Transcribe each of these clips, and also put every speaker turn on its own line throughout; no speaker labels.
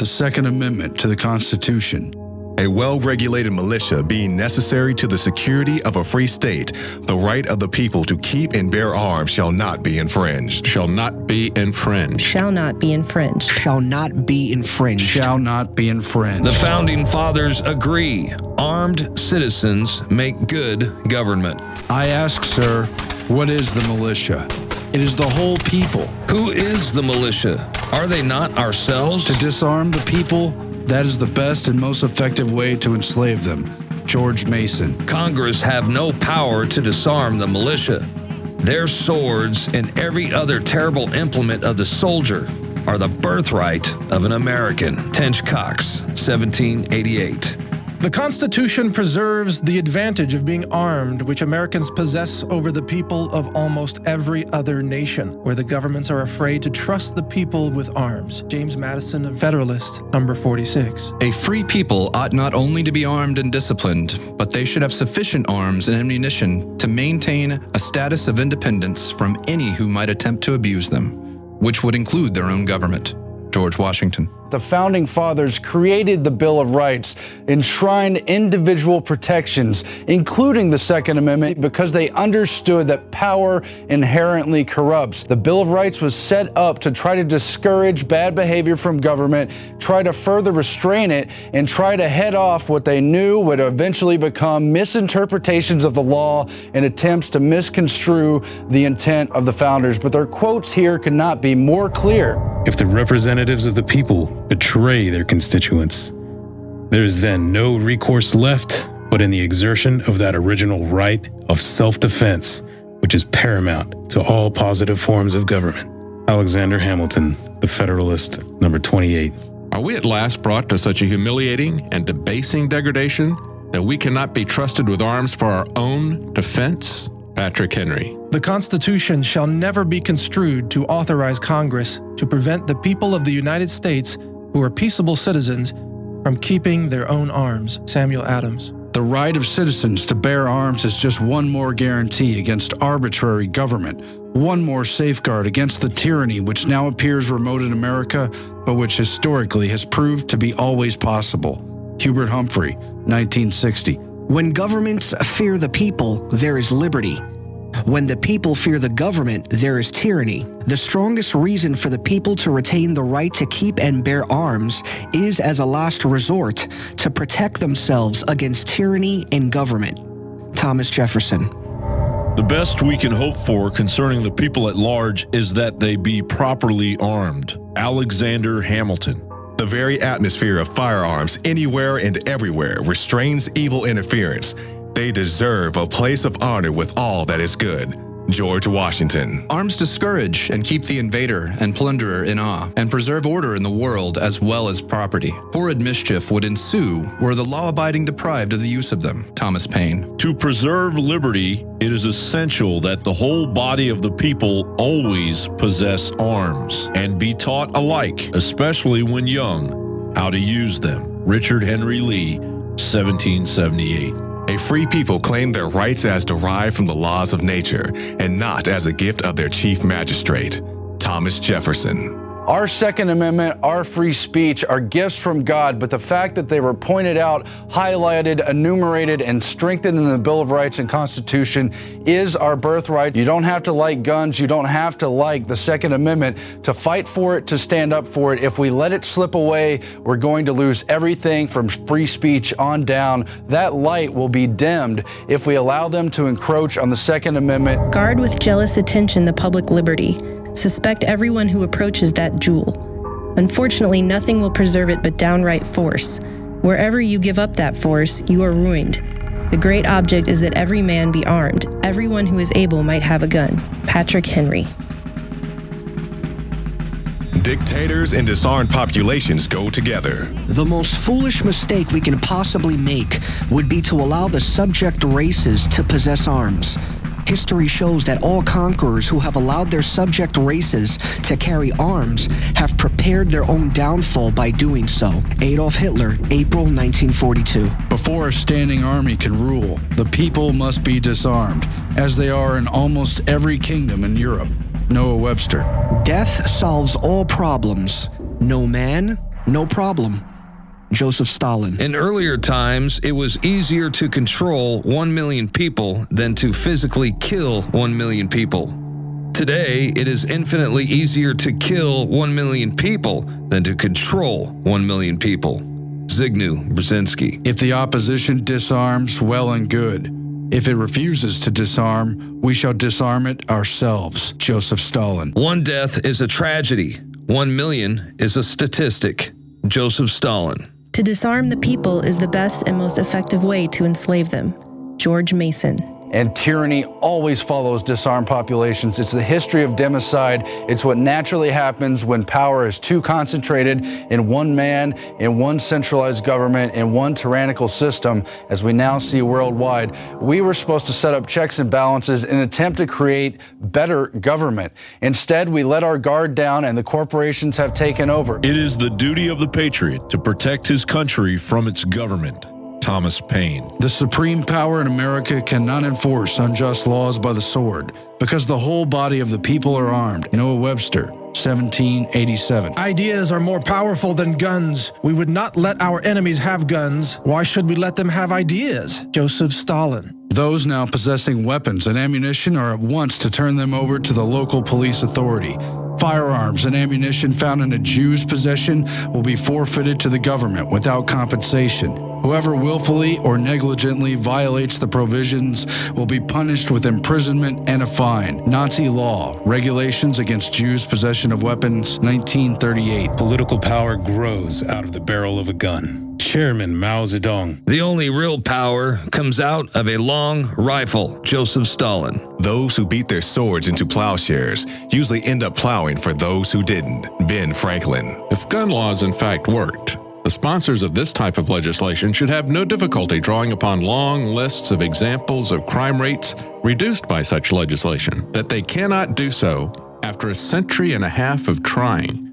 the Second Amendment to the Constitution.
A well-regulated militia being necessary to the security of a free state, the right of the people to keep and bear arms shall not be infringed.
Shall not be infringed.
Shall not be infringed.
Shall not be infringed.
Shall not be infringed.
The Founding Fathers agree. Armed citizens make good government.
I ask, sir, what is the militia? It is the whole people.
Who is the militia? Are they not ourselves?
To disarm the people, that is the best and most effective way to enslave them. George Mason.
Congress have no power to disarm the militia. Their swords and every other terrible implement of the soldier are the birthright of an American. Tench Cox, 1788.
The Constitution preserves the advantage of being armed, which Americans possess over the people of almost every other nation, where the governments are afraid to trust the people with arms. James Madison, Federalist, number 46.
A free people ought not only to be armed and disciplined, but they should have sufficient arms and ammunition to maintain a status of independence from any who might attempt to abuse them, which would include their own government. George Washington.
The Founding Fathers created the Bill of Rights, enshrined individual protections, including the Second Amendment, because they understood that power inherently corrupts. The Bill of Rights was set up to try to discourage bad behavior from government, try to further restrain it, and try to head off what they knew would eventually become misinterpretations of the law and attempts to misconstrue the intent of the founders. But their quotes here could not be more clear.
If the representatives of the people betray their constituents, there is then no recourse left but in the exertion of that original right of self-defense, which is paramount to all positive forms of government. Alexander Hamilton, The Federalist, number 28.
Are we at last brought to such a humiliating and debasing degradation that we cannot be trusted with arms for our own defense? Patrick Henry.
The Constitution shall never be construed to authorize Congress to prevent the people of the United States, who are peaceable citizens, from keeping their own arms. Samuel Adams.
The right of citizens to bear arms is just one more guarantee against arbitrary government, one more safeguard against the tyranny which now appears remote in America, but which historically has proved to be always possible. Hubert Humphrey, 1960.
When governments fear the people, there is liberty. When the people fear the government, there is tyranny. The strongest reason for the people to retain the right to keep and bear arms is, as a last resort, to protect themselves against tyranny and government. Thomas Jefferson.
The best we can hope for concerning the people at large is that they be properly armed. Alexander Hamilton.
The very atmosphere of firearms anywhere and everywhere restrains evil interference. They deserve a place of honor with all that is good. George Washington.
Arms discourage and keep the invader and plunderer in awe, and preserve order in the world as well as property. Horrid mischief would ensue were the law-abiding deprived of the use of them. Thomas Paine.
To preserve liberty, it is essential that the whole body of the people always possess arms and be taught alike, especially when young, how to use them. Richard Henry Lee, 1778.
A free people claim their rights as derived from the laws of nature and not as a gift of their chief magistrate. Thomas Jefferson.
Our Second Amendment, our free speech are gifts from God, but the fact that they were pointed out, highlighted, enumerated, and strengthened in the Bill of Rights and Constitution is our birthright. You don't have to like guns. You don't have to like the Second Amendment to fight for it, to stand up for it. If we let it slip away, we're going to lose everything from free speech on down. That light will be dimmed if we allow them to encroach on the Second Amendment.
Guard with jealous attention the public liberty. Suspect everyone who approaches that jewel. Unfortunately, nothing will preserve it but downright force. Wherever you give up that force, you are ruined. The great object is that every man be armed. Everyone who is able might have a gun. Patrick Henry.
Dictators and disarmed populations go together.
The most foolish mistake we can possibly make would be to allow the subject races to possess arms. History shows that all conquerors who have allowed their subject races to carry arms have prepared their own downfall by doing so. Adolf Hitler, April 1942.
Before a standing army can rule, the people must be disarmed, as they are in almost every kingdom in Europe. Noah Webster.
Death solves all problems. No man No problem. Joseph Stalin.
In earlier times, it was easier to control 1 million people than to physically kill 1 million people. Today, it is infinitely easier to kill 1 million people than to control 1 million people. Zygmunt Brzezinski.
If the opposition disarms, well and good. If it refuses to disarm, we shall disarm it ourselves. Joseph Stalin.
One death is a tragedy. 1 million is a statistic. Joseph Stalin.
To disarm the people is the best and most effective way to enslave them. George Mason.
And tyranny always follows disarmed populations. It's the history of democide. It's what naturally happens when power is too concentrated in one man, in one centralized government, in one tyrannical system, as we now see worldwide. We were supposed to set up checks and balances in an attempt to create better government. Instead, we let our guard down and the corporations have taken over.
It is the duty of the patriot to protect his country from its government. Thomas Paine.
The supreme power in America cannot enforce unjust laws by the sword because the whole body of the people are armed. Noah Webster, 1787.
Ideas are more powerful than guns. We would not let our enemies have guns. Why should we let them have ideas? Joseph Stalin.
Those now possessing weapons and ammunition are at once to turn them over to the local police authority. Firearms and ammunition found in a Jew's possession will be forfeited to the government without compensation. Whoever willfully or negligently violates the provisions will be punished with imprisonment and a fine. Nazi law, regulations against Jews' possession of weapons, 1938.
Political power grows out of the barrel of a gun. Chairman Mao Zedong.
The only real power comes out of a long rifle. Joseph Stalin.
Those who beat their swords into plowshares usually end up plowing for those who didn't. Ben Franklin.
If gun laws in fact worked, the sponsors of this type of legislation should have no difficulty drawing upon long lists of examples of crime rates reduced by such legislation. That they cannot do so after a century and a half of trying.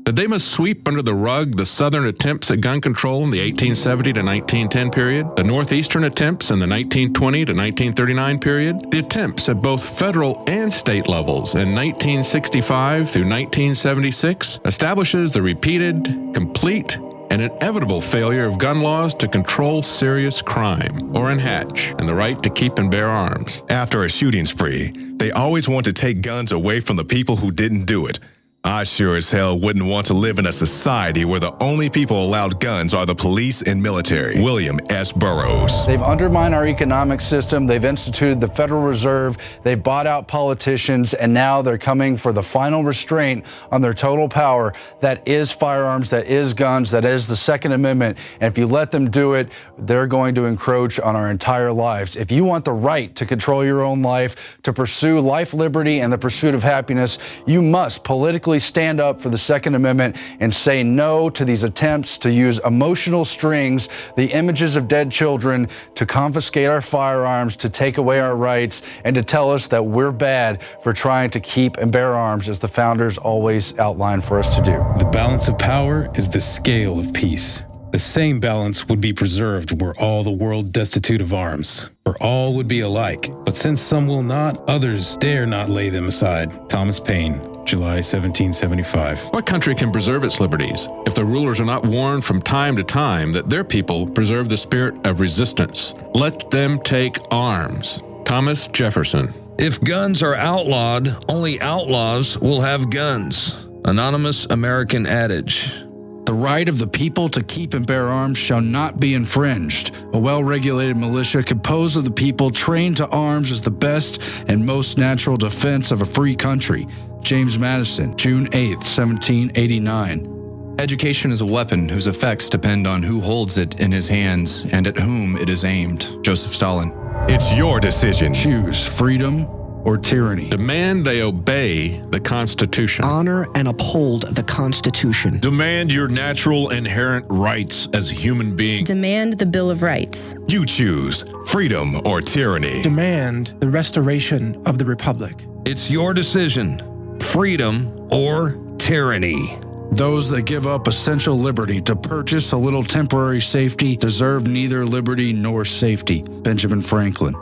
That they must sweep under the rug the Southern attempts at gun control in the 1870 to 1910 period, the Northeastern attempts in the 1920 to 1939 period, the attempts at both federal and state levels in 1965 through 1976 establishes the repeated, complete, and inevitable failure of gun laws to control serious crime, Orrin Hatch, and the right to keep and bear arms.
After a shooting spree, they always want to take guns away from the people who didn't do it. I sure as hell wouldn't want to live in a society where the only people allowed guns are the police and military. William S. Burroughs.
They've undermined our economic system. They've instituted the Federal Reserve. They've bought out politicians, and now they're coming for the final restraint on their total power. That is firearms, that is guns, that is the Second Amendment. And if you let them do it, they're going to encroach on our entire lives. If you want the right to control your own life, to pursue life, liberty, and the pursuit of happiness, you must politically stand up for the Second Amendment and say no to these attempts to use emotional strings, the images of dead children, to confiscate our firearms, to take away our rights, and to tell us that we're bad for trying to keep and bear arms, as the founders always outlined for us to do.
The balance of power is the scale of peace. The same balance would be preserved were all the world destitute of arms, for all would be alike. But since some will not, others dare not lay them aside. Thomas Paine, July 1775.
What country can preserve its liberties if the rulers are not warned from time to time that their people preserve the spirit of resistance? Let them take arms. Thomas Jefferson.
If guns are outlawed, only outlaws will have guns. Anonymous American adage.
The right of the people to keep and bear arms shall not be infringed. A well-regulated militia composed of the people trained to arms is the best and most natural defense of a free country. James Madison, June 8, 1789.
Education is a weapon whose effects depend on who holds it in his hands and at whom it is aimed. Joseph Stalin.
It's your decision.
Choose freedom or tyranny.
Demand they obey the Constitution.
Honor and uphold the Constitution.
Demand your natural inherent rights as a human being.
Demand the Bill of Rights.
You choose freedom or tyranny.
Demand the restoration of the Republic.
It's your decision. Freedom or tyranny.
Those that give up essential liberty to purchase a little temporary safety deserve neither liberty nor safety. Benjamin Franklin.